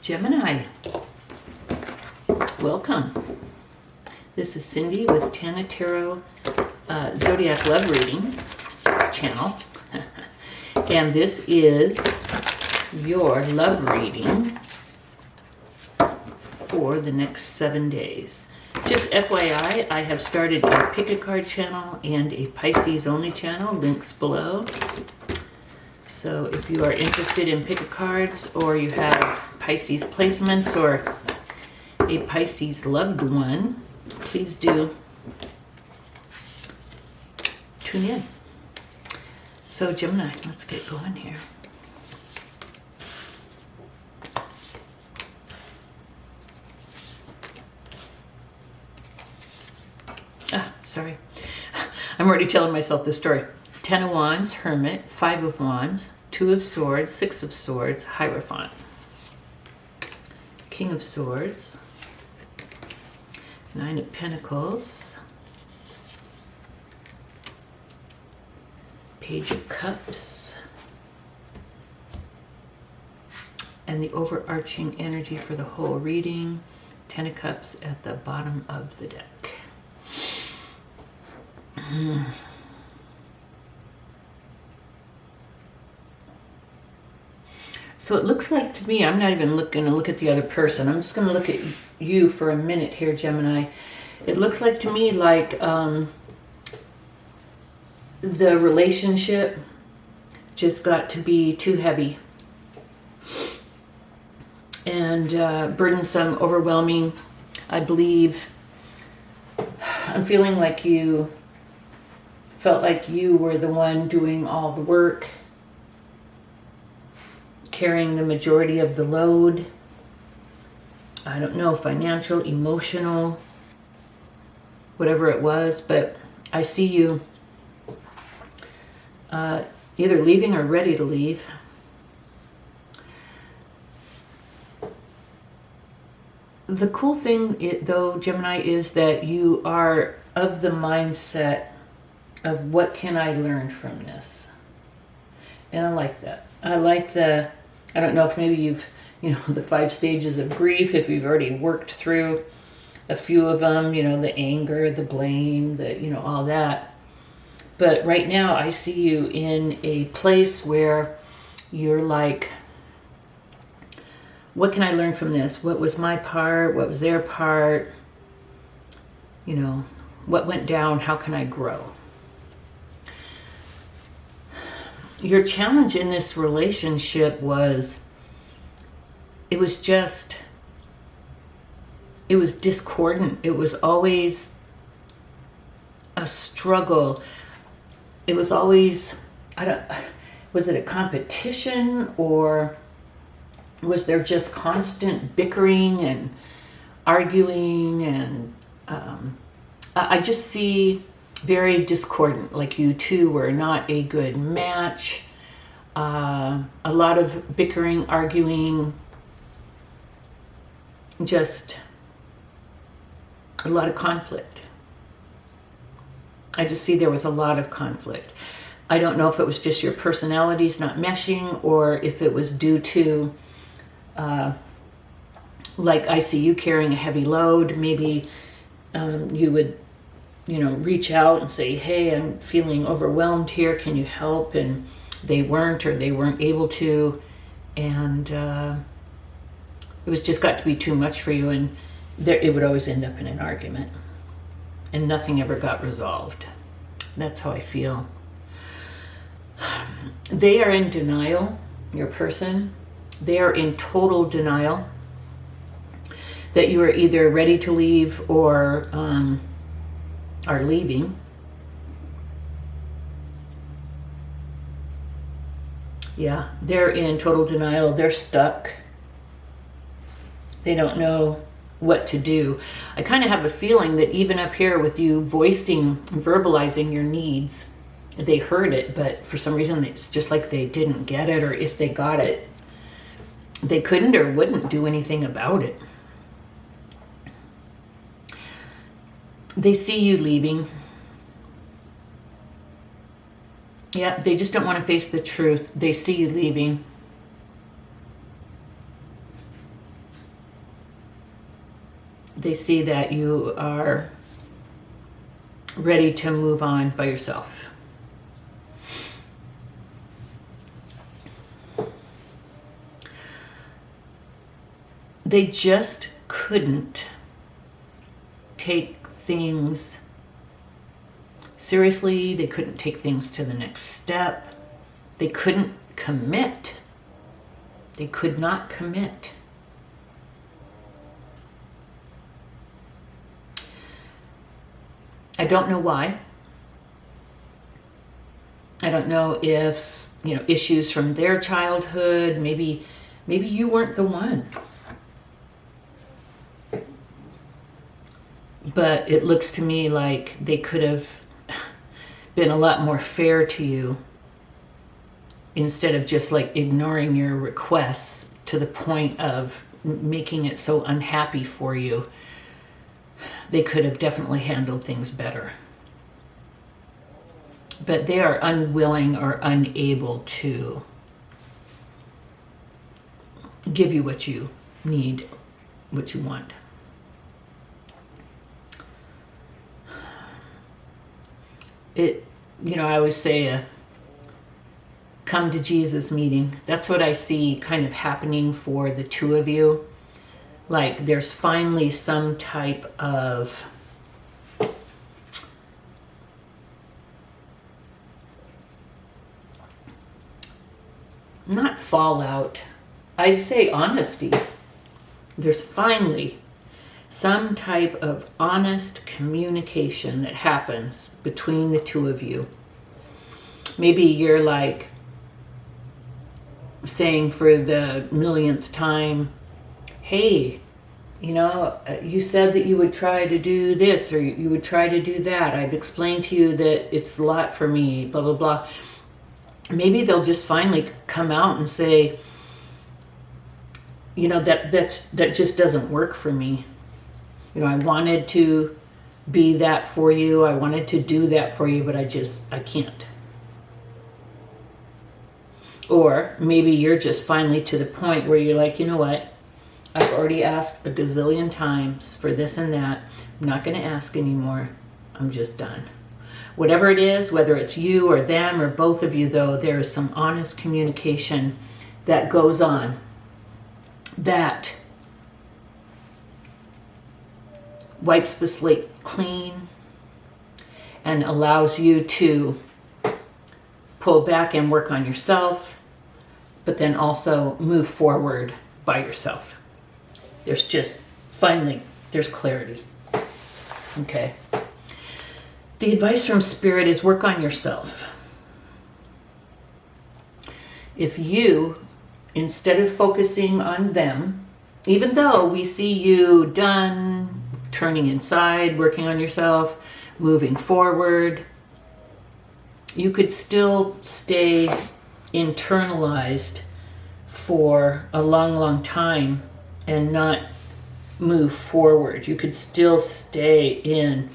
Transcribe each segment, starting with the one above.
Gemini, welcome. This is Cindy with Tana Tarot Zodiac Love Readings channel. And this is your love reading for the next 7 days. Just FYI, I have started a pick a card channel and a Pisces only channel, links below. So if you are interested in pick a cards, or you have Pisces placements or a Pisces loved one, please do tune in. So Gemini, let's get going here. Sorry, I'm already telling myself this story. 10 of Wands, Hermit, 5 of Wands, 2 of Swords, 6 of Swords, Hierophant, King of Swords, 9 of Pentacles, Page of Cups, and the overarching energy for the whole reading, 10 of Cups at the bottom of the deck. So it looks like to me, I'm not even going to look at the other person. I'm just going to look at you for a minute here, Gemini. It looks like to me like the relationship just got to be too heavy and burdensome, overwhelming. I believe I'm feeling like you felt like you were the one doing all the work, carrying the majority of the load. I don't know, financial, emotional, whatever it was, but I see you either leaving or ready to leave. The cool thing, though, Gemini, is that you are of the mindset of what can I learn from this? And I like that. I like the, I don't know if maybe you've, the 5 stages of grief, if you've already worked through a few of them, the anger, the blame, the, all that. But right now I see you in a place where you're like, what can I learn from this? What was my part? What was their part? What went down? How can I grow? Your challenge in this relationship was, it was discordant. It was always a struggle. It was always, was it a competition, or was there just constant bickering and arguing? And I just see very discordant, like you two were not a good match. A lot of bickering, arguing, just a lot of conflict. I just see there was a lot of conflict. I don't know if it was just your personalities not meshing, or if it was due to, like I see you carrying a heavy load. Maybe you would reach out and say, hey, I'm feeling overwhelmed here. Can you help? And they weren't, or they weren't able to. And it was just got to be too much for you. And it would always end up in an argument. And nothing ever got resolved. That's how I feel. They are in denial, your person. They are in total denial that you are either ready to leave or are leaving. Yeah, they're in total denial. They're stuck. They don't know what to do. I kind of have a feeling that even up here with you voicing, verbalizing your needs, they heard it, but for some reason it's just like they didn't get it, or if they got it, they couldn't or wouldn't do anything about it. They see you leaving. Yeah, they just don't want to face the truth. They see you leaving. They see that you are ready to move on by yourself. They just couldn't take things seriously. They couldn't take things to the next step. They couldn't commit. They could not commit. I don't know why. I don't know if, issues from their childhood, maybe you weren't the one. But it looks to me like they could have been a lot more fair to you instead of just like ignoring your requests to the point of making it so unhappy for you. They could have definitely handled things better. But they are unwilling or unable to give you what you need, what you want. I always say a come to Jesus meeting. That's what I see kind of happening for the two of you. Like there's finally some type of not fallout, I'd say honesty. There's finally some type of honest communication that happens between the two of you. Maybe you're like saying for the millionth time, hey, you said that you would try to do this or you would try to do that. I've explained to you that it's a lot for me, blah, blah, blah. Maybe they'll just finally come out and say, that just doesn't work for me. I wanted to be that for you. I wanted to do that for you, but I can't. Or maybe you're just finally to the point where you're like, you know what? I've already asked a gazillion times for this and that. I'm not going to ask anymore. I'm just done. Whatever it is, whether it's you or them or both of you, though, there is some honest communication that goes on that wipes the slate clean and allows you to pull back and work on yourself, but then also move forward by yourself. There's just, finally, there's clarity. Okay. The advice from Spirit is work on yourself. If you, instead of focusing on them, even though we see you done, turning inside, working on yourself, moving forward, you could still stay internalized for a long, long time and not move forward. You could still stay in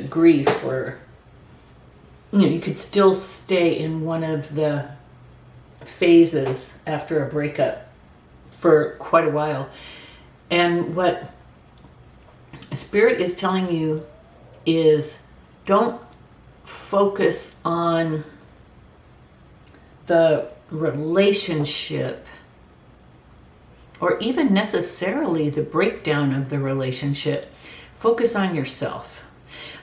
grief, or you could still stay in one of the phases after a breakup for quite a while. And what Spirit is telling you is don't focus on the relationship or even necessarily the breakdown of the relationship. Focus on yourself.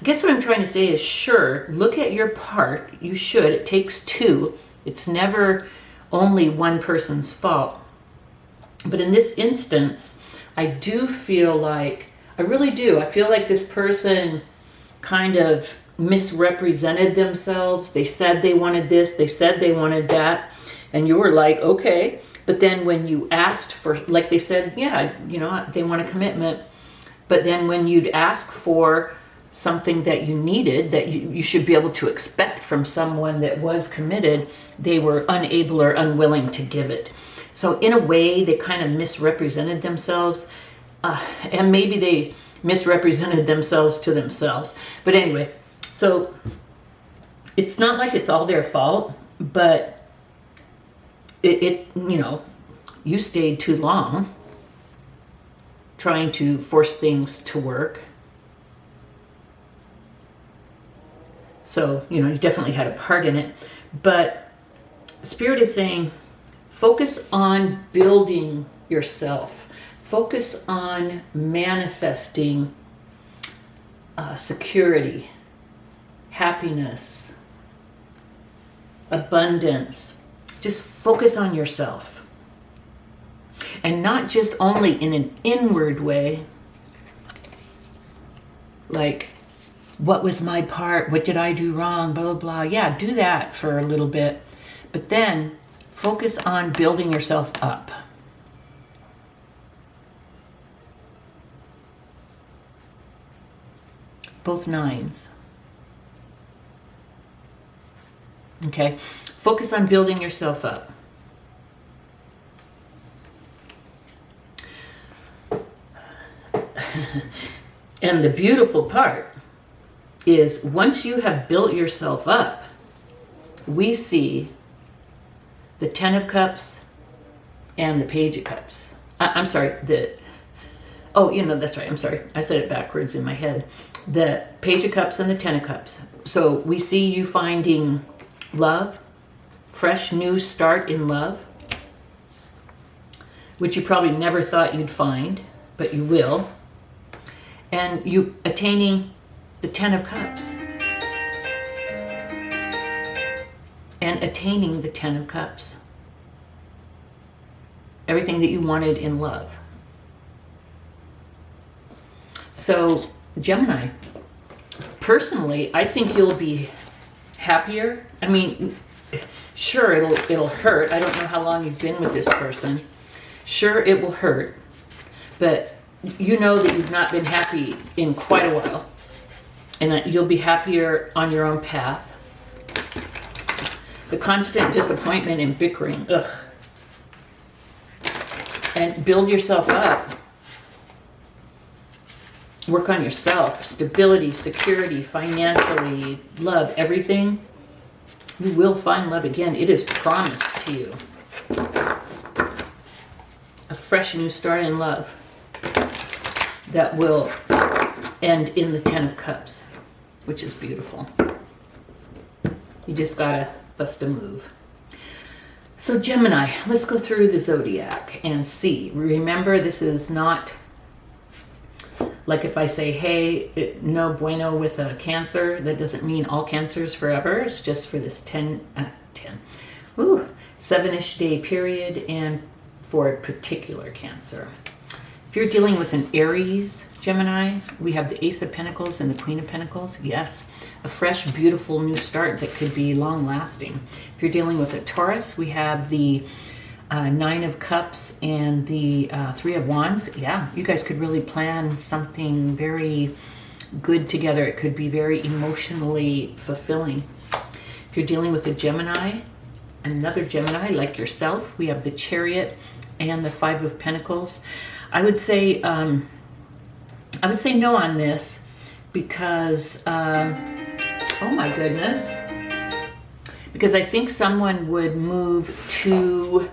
I guess what I'm trying to say is, sure, look at your part. You should. It takes two. It's never only one person's fault. But in this instance, I do feel like, I really do. I feel like this person kind of misrepresented themselves. They said they wanted this. They said they wanted that. And you were like, okay. But then when you asked for, like they said, yeah, they want a commitment. But then when you'd ask for something that you needed, that you should be able to expect from someone that was committed, they were unable or unwilling to give it. So in a way, they kind of misrepresented themselves. And maybe they misrepresented themselves to themselves. But anyway, so it's not like it's all their fault, but you stayed too long. trying to force things to work. So, you definitely had a part in it. But Spirit is saying, focus on building yourself. Focus on manifesting security, happiness, abundance. Just focus on yourself. And not just only in an inward way, like, what was my part? What did I do wrong? Blah, blah, blah. Yeah, do that for a little bit. But then focus on building yourself up. Both nines. Okay, focus on building yourself up. And the beautiful part is once you have built yourself up, we see the Ten of Cups and the Page of Cups. I'm sorry, that's right. I'm sorry. I said it backwards in my head. The Page of Cups and the Ten of Cups. So we see you finding love, fresh new start in love, which you probably never thought you'd find, but you will. And you attaining the Ten of Cups. And attaining the Ten of Cups. Everything that you wanted in love. So, Gemini, personally, I think you'll be happier. I mean, sure, it'll hurt. I don't know how long you've been with this person. Sure, it will hurt. But you know that you've not been happy in quite a while. And you'll be happier on your own path. The constant disappointment and bickering, ugh. And build yourself up. Work on yourself. Stability, security, financially, love, everything. You will find love again. It is promised to you. A fresh new start in love that will end in the Ten of Cups, which is beautiful. You just gotta bust a move. So Gemini, let's go through the Zodiac and see. Remember, this is not like if I say, hey, no bueno with a Cancer, that doesn't mean all Cancers forever. It's just for this 7-ish day period and for a particular Cancer. If you're dealing with an Aries, Gemini, we have the Ace of Pentacles and the Queen of Pentacles. Yes, a fresh, beautiful new start that could be long-lasting. If you're dealing with a Taurus, we have the Nine of Cups and the Three of Wands. Yeah, you guys could really plan something very good together. It could be very emotionally fulfilling. If you're dealing with a Gemini, another Gemini like yourself, we have the Chariot and the Five of Pentacles. I would say no on this because, oh my goodness, because I think someone would move too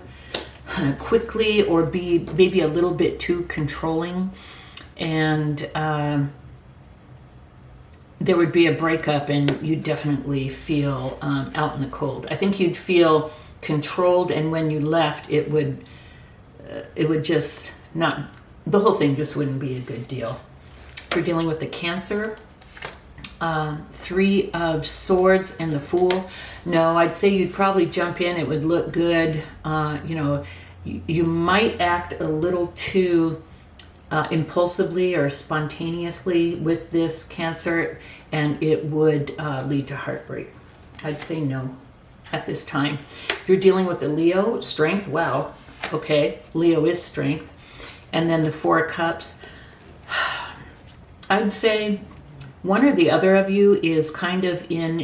quickly or be maybe a little bit too controlling, and there would be a breakup and you'd definitely feel out in the cold. I think you'd feel controlled, and when you left, it would just not, the whole thing just wouldn't be a good deal. If you're dealing with the Cancer, Three of Swords and the Fool, no, I'd say you'd probably jump in. It would look good. You might act a little too impulsively or spontaneously with this Cancer, and it would lead to heartbreak. I'd say no at this time. If you're dealing with the Leo, strength, wow, okay, Leo is strength. And then the Four of Cups, I'd say one or the other of you is kind of in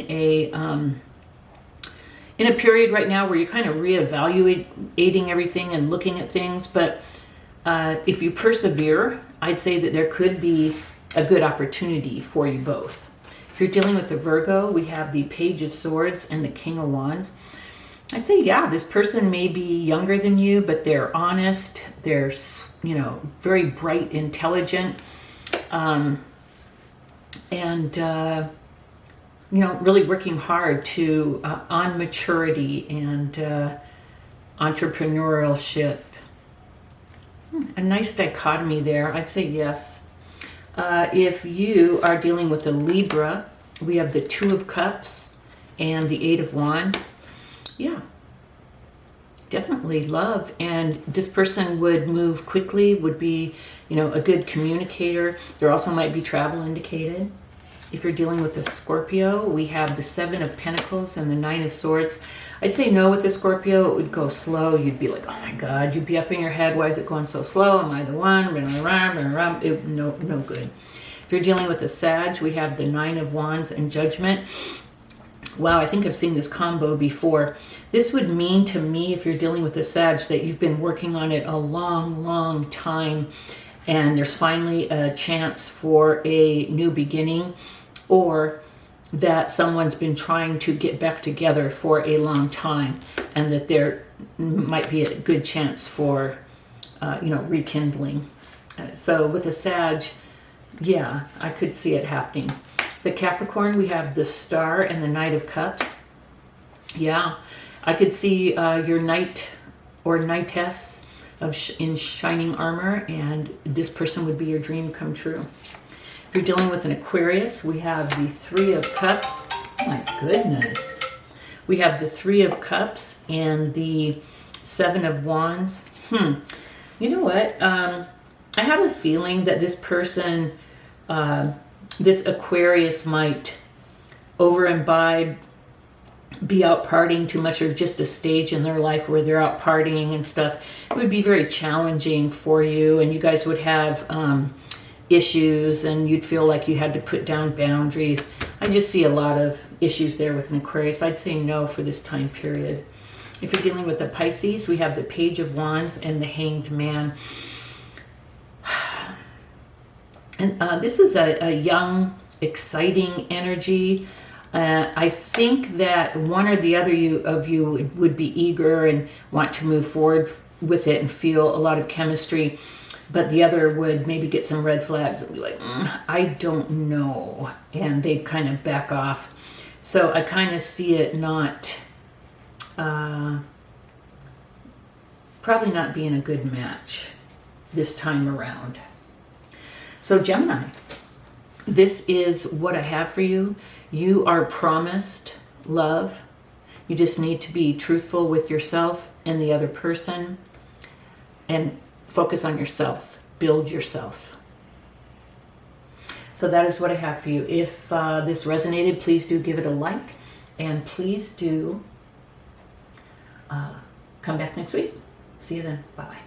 a period right now where you're kind of reevaluating everything and looking at things. But if you persevere, I'd say that there could be a good opportunity for you both. If you're dealing with the Virgo, we have the Page of Swords and the King of Wands. I'd say, yeah, this person may be younger than you, but they're honest. They're, you know, very bright, intelligent, and you know, really working hard to on maturity and entrepreneurship. A nice dichotomy there. I'd say yes. If you are dealing with a Libra, we have the Two of Cups and the Eight of Wands. Yeah, definitely love. And this person would move quickly, would be, you know, a good communicator. There also might be travel indicated. If you're dealing with a Scorpio, we have the Seven of Pentacles and the Nine of Swords. I'd say no with the Scorpio. It would go slow. You'd be like, oh my God. You'd be up in your head. Why is it going so slow? Am I the one? No good. If you're dealing with a Sag, we have the Nine of Wands and Judgment. Wow, I think I've seen this combo before. This would mean to me, if you're dealing with a Sag, that you've been working on it a long, long time, and there's finally a chance for a new beginning, or that someone's been trying to get back together for a long time, and that there might be a good chance for, you know, rekindling. So with a Sag, yeah, I could see it happening. The Capricorn, we have the Star and the Knight of Cups. Yeah, I could see your knight or knightess in shining armor, and this person would be your dream come true. If you're dealing with an Aquarius, we have the Three of Cups. Oh my goodness. We have the Three of Cups and the Seven of Wands. You know what? I have a feeling that this person, this Aquarius might over imbibe, be out partying too much, or just a stage in their life where they're out partying and stuff. It would be very challenging for you, and you guys would have issues, and you'd feel like you had to put down boundaries. I just see a lot of issues there with an Aquarius. I'd say no for this time period. If you're dealing with the Pisces, we have the Page of Wands and the Hanged Man. And this is a young, exciting energy. I think that one or the other of you would be eager and want to move forward with it and feel a lot of chemistry, but the other would maybe get some red flags and be like, I don't know, and they'd kind of back off. So I kind of see it not, probably not being a good match this time around. So Gemini, this is what I have for you. You are promised love. You just need to be truthful with yourself and the other person, and focus on yourself. Build yourself. So that is what I have for you. If this resonated, please do give it a like, and please do come back next week. See you then. Bye-bye.